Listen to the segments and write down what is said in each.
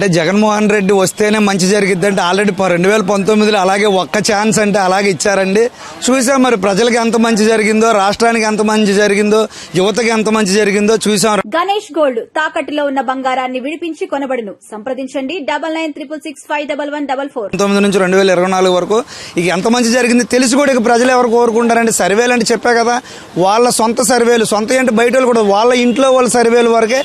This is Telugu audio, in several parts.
అంటే జగన్మోహన్ రెడ్డి వస్తేనే మంచి జరిగిద్ది అంటే ఆల్రెడీ 2019లో అలాగే ఒక్క ఛాన్స్ అంటే అలాగే ఇచ్చారండి. చూసాం మరి ప్రజలకు ఎంత మంచి జరిగిందో, రాష్ట్రానికి ఎంత మంచి జరిగిందో, యువతకి ఎంత మంచి జరిగిందో చూసాం. గణేష్ గోల్డ్ తాకట్టులో ఉన్న బంగారాన్ని విడిపించి కొనబడును. సంప్రదించండి 9966651144. 19 నుంచి 2024 వరకు ఇక ఎంత మంచి జరిగింది తెలిసి కూడా ఇక ప్రజలు ఎవరు కోరుకుంటారండి. సర్వేలు అంటే చెప్పా కదా, వాళ్ళ సొంత సర్వేలు, సొంత అంటే బయట వాళ్ళు కూడా వాళ్ళ ఇంట్లో వాళ్ళ సర్వేలు వరకే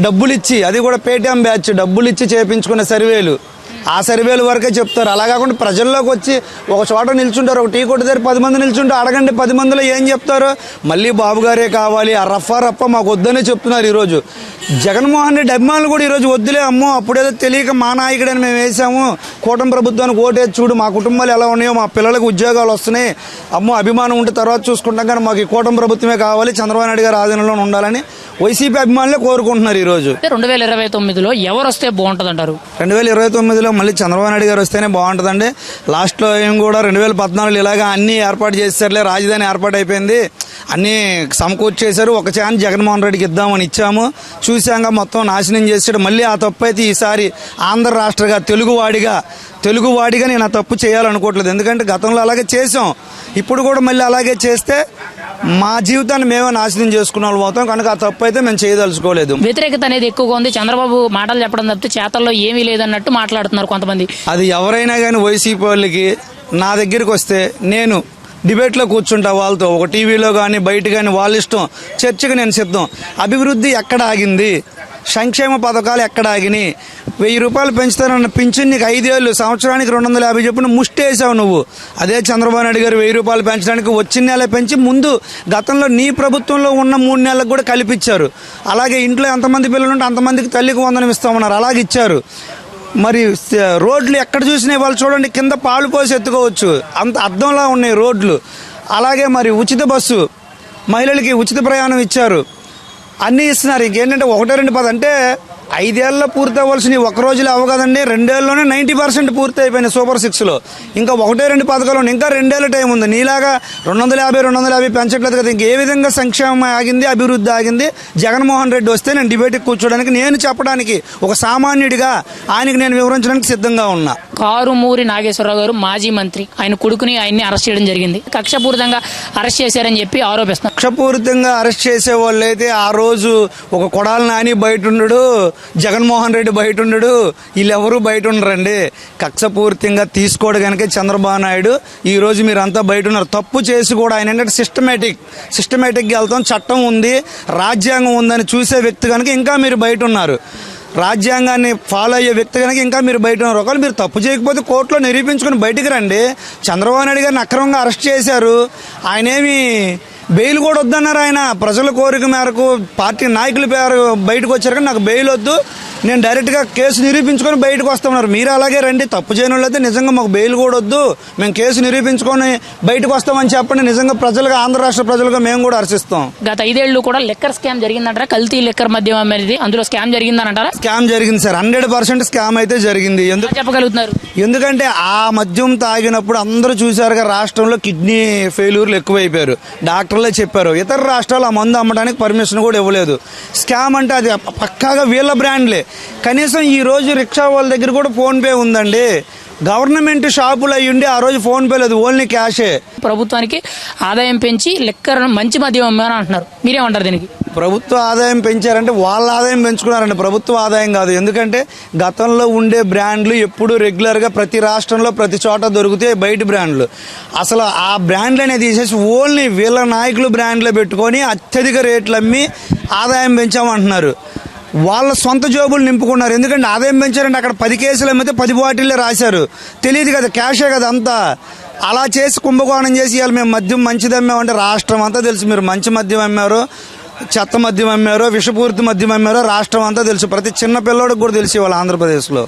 డబ్బులు ఇచ్చి, అది కూడా పేటీఎం బ్యాచ్ డబ్బులు ఇచ్చి చేపించుకునే సర్వేలు, ఆ సర్వేలు వరకే చెప్తారు. అలా కాకుండా ప్రజల్లోకి వచ్చి ఒక చోట నిల్చుంటారు, ఒక టీ కొట్టు దగ్గర 10 మంది నిల్చుంటారు, అడగండి 10 మందిలో ఏం చెప్తారు, మళ్ళీ బాబు గారే కావాలి, ఆ రప్ప మాకు వద్దనే చెప్తున్నారు. ఈరోజు జగన్మోహన్ రెడ్డి అభిమానులు కూడా ఈరోజు వద్దులే అమ్మో, అప్పుడేదో తెలియక మా నాయకుడని మేము వేసాము, కూటమి ప్రభుత్వానికి ఓటేసి చూడు, మా కుటుంబాలు ఎలా ఉన్నాయో, మా పిల్లలకు ఉద్యోగాలు వస్తున్నాయి, అమ్మో అభిమానం ఉంటే తర్వాత చూసుకుంటాం, కానీ మాకు ఈ కూటమి ప్రభుత్వమే కావాలి, చంద్రబాబు నాయుడు గారు ఆధీనంలో ఉండాలని వైసీపీ అభిమానులే కోరుకుంటున్నారు. ఈ రోజు 2029లో ఎవరు వస్తే బాగుంటుంది అంటారు? 2029లో మళ్ళీ చంద్రబాబు నాయుడు గారు వస్తేనే బాగుంటుందండి. లాస్ట్లో ఏం కూడా 2014 ఇలాగా అన్ని ఏర్పాటు చేశారులే, రాజధాని ఏర్పాటు అయిపోయింది, అన్ని సమకూర్చేశారు, ఒక ఛాన్స్ జగన్మోహన్ రెడ్డికి ఇద్దామని ఇచ్చాము, చూశాక మొత్తం నాశనం చేసాడు. మళ్ళీ ఆ తప్పు అయితే ఈసారి ఆంధ్ర రాష్ట్రగా తెలుగువాడిగా నేను ఆ తప్పు చేయాలనుకోవట్లేదు. ఎందుకంటే గతంలో అలాగే చేసాం, ఇప్పుడు కూడా మళ్ళీ అలాగే చేస్తే మా జీవితాన్ని మేమే నాశనం చేసుకున్న వాళ్ళు అవుతాం. కనుక ఆ తప్పు అయితే మేము చేయదలుచుకోలేదు. వ్యతిరేకత అనేది ఎక్కువగా ఉంది. చంద్రబాబు మాటలు చెప్పడం తప్పితే చేతల్లో ఏమీ లేదన్నట్టు మాట్లాడుతున్నారు కొంతమంది. అది ఎవరైనా కానీ వైసీపీ వాళ్ళకి నా దగ్గరికి వస్తే నేను డిబేట్లో కూర్చుంటా వాళ్ళతో, ఒక టీవీలో కానీ బయట కానీ, వాళ్ళ ఇష్టం, చర్చకు నేను సిద్ధం. అభివృద్ధి ఎక్కడ ఆగింది, సంక్షేమ పథకాలు ఎక్కడ ఆగినాయి, 1000 రూపాయలు పెంచుతానన్న పింఛన్ నీకు 5 ఏళ్ళు సంవత్సరానికి 250 చెప్పున ముష్టేసావు నువ్వు. అదే చంద్రబాబు నాయుడు గారు 1000 రూపాయలు పెంచడానికి వచ్చిన నెల పెంచి ముందు గతంలో నీ ప్రభుత్వంలో ఉన్న 3 నెలలకు కూడా కలిపిచ్చారు. అలాగే ఇంట్లో ఎంతమంది పిల్లలు ఉంటే అంతమందికి తల్లికి వందనం ఇస్తామన్నారు, అలాగే ఇచ్చారు. మరి రోడ్లు ఎక్కడ చూసినా వాళ్ళు చూడండి, కింద పాలు పోసి ఎత్తుకోవచ్చు, అంత అద్దంలా ఉన్నాయి రోడ్లు. అలాగే మరి ఉచిత బస్సు, మహిళలకి ఉచిత ప్రయాణం ఇచ్చారు, అన్నీ ఇస్తున్నారు. ఇంకేంటంటే 1-2 పది అంటే 5 ఏళ్ళలో పూర్తి అవ్వాల్సిన ఒక రోజులో అవ్వకదండి, 2 ఏళ్ళలోనే 90% పూర్తి అయిపోయినాయి సూపర్ 6లో. ఇంకా 1-2 పథకాలు ఇంకా 2 ఏళ్ళ టైం ఉంది. నీలాగా 250 పెంచట్లేదు కదా. ఇంక ఏ విధంగా సంక్షేమం ఆగింది, అభివృద్ధి ఆగింది? జగన్మోహన్ రెడ్డి వస్తే నేను డిబేట్కి కూర్చోడానికి, నేను చెప్పడానికి ఒక సామాన్యుడిగా ఆయనకి నేను వివరించడానికి సిద్ధంగా ఉన్నా. కారుమూరి నాగేశ్వరరావు గారు మాజీ మంత్రి, ఆయన కొడుకుని ఆయన్ని అరెస్ట్ చేయడం జరిగింది. కక్షపూరితంగా అరెస్ట్ చేశారని చెప్పి ఆరోపిస్తున్నారు. కక్షపూరితంగా అరెస్ట్ చేసే వాళ్ళు అయితే ఆ రోజు ఒక కొడాలి నాని బయట ఉండడు, జగన్మోహన్ రెడ్డి బయట ఉండడు, వీళ్ళెవరూ బయట ఉండరండి. కక్షపూరితంగా తీసుకోడు కనుక చంద్రబాబు నాయుడు ఈ రోజు మీరంతా బయట ఉన్నారు. తప్పు చేసి కూడా ఆయన ఏంటంటే సిస్టమేటిక్గా వెళ్తాం, చట్టం ఉంది, రాజ్యాంగం ఉందని చూసే వ్యక్తి కనుక ఇంకా మీరు బయట ఉన్నారు. రాజ్యాంగాన్ని ఫాలో అయ్యే వ్యక్తి కనుక ఇంకా మీరు బయట ఉన్నారు. ఒకవేళ మీరు తప్పు చేయకపోతే కోర్టులో నిరూపించుకుని బయటికి రండి. చంద్రబాబు నాయుడు గారిని అక్రమంగా అరెస్ట్ చేశారు, ఆయనేమి బెయిల్ కూడా వద్దన్నారు. ఆయన ప్రజల కోరిక మేరకు పార్టీ నాయకుల పేరు బయటకు వచ్చారు, కానీ నాకు బెయిల్ వద్దు, నేను డైరెక్ట్గా కేసు నిరూపించుకొని బయటకు వస్తామన్నారు. మీరు అలాగే రండి, తప్పు చేయని వాళ్ళైతే నిజంగా మాకు బెయిల్ కూడా వద్దు, మేము కేసు నిరూపించుకొని బయటకు వస్తామని చెప్పండి. నిజంగా ప్రజలుగా, ఆంధ్ర రాష్ట్ర ప్రజలుగా మేము కూడా హర్షిస్తాం. గత 5 ఏళ్లు కూడా లిక్కర్ స్కామ్ జరిగిందంటారా? కల్తీ లిక్కర్ మద్యం అనేది అందులో స్కామ్ జరిగిందనంటారా? స్కామ్ జరిగింది సార్, 100% స్కామ్ అయితే జరిగింది. ఎందుకు చెప్పగలుగుతున్నారు? ఎందుకంటే ఆ మద్యం తాగినప్పుడు అందరూ చూశారుగా, రాష్ట్రంలో కిడ్నీ ఫెయిల్యూర్లు ఎక్కువైపోయారు. డాక్టర్లే చెప్పారు, ఇతర రాష్ట్రాలు ఆ మందు అమ్మడానికి పర్మిషన్ కూడా ఇవ్వలేదు. స్కామ్ అంటే అది పక్కాగా వీళ్ళ బ్రాండ్లే. కనీసం ఈ రోజు రిక్షా వాళ్ళ దగ్గర కూడా ఫోన్పే ఉందండి. గవర్నమెంట్ షాపులు అయ్యుండి ఆ రోజు ఫోన్పే లేదు, ఓన్లీ క్యాషే. ప్రభుత్వానికి ఆదాయం పెంచి లిక్కర్ మంచి మద్యం అమ్మని అంటున్నారు, మీరేమంటారు దీనికి? ప్రభుత్వ ఆదాయం పెంచారంటే వాళ్ళ ఆదాయం పెంచుకున్నారండి, ప్రభుత్వ ఆదాయం కాదు. ఎందుకంటే గతంలో ఉండే బ్రాండ్లు ఎప్పుడు రెగ్యులర్గా ప్రతి రాష్ట్రంలో ప్రతి చోట దొరుకుతాయి బయట బ్రాండ్లు. అసలు ఆ బ్రాండ్లు అనేది తీసేసి ఓన్లీ వీళ్ళ నాయకులు బ్రాండ్లో పెట్టుకొని అత్యధిక రేట్లు అమ్మి ఆదాయం పెంచామంటున్నారు. వాళ్ళ సొంత జోబులు నింపుకున్నారు. ఎందుకంటే ఆదాయం పెంచారంటే అక్కడ 10 కేసులు అమ్మితే 10 బాటిల్లే రాశారు, తెలియదు కదా, క్యాషే కదా అంతా. అలా చేసి కుంభకోణం చేసి ఇవాళ మేము మద్యం మంచిది అమ్మామంటే రాష్ట్రం అంతా తెలుసు. మీరు మంచి మద్యం అమ్మారో, చెత్త మద్యం అమ్మారో, విషపూరిత మద్యం అమ్మారో రాష్ట్రం అంతా తెలుసు. ప్రతి చిన్న పిల్లోడికి కూడా తెలిసి వాళ్ళ ఆంధ్రప్రదేశ్లో.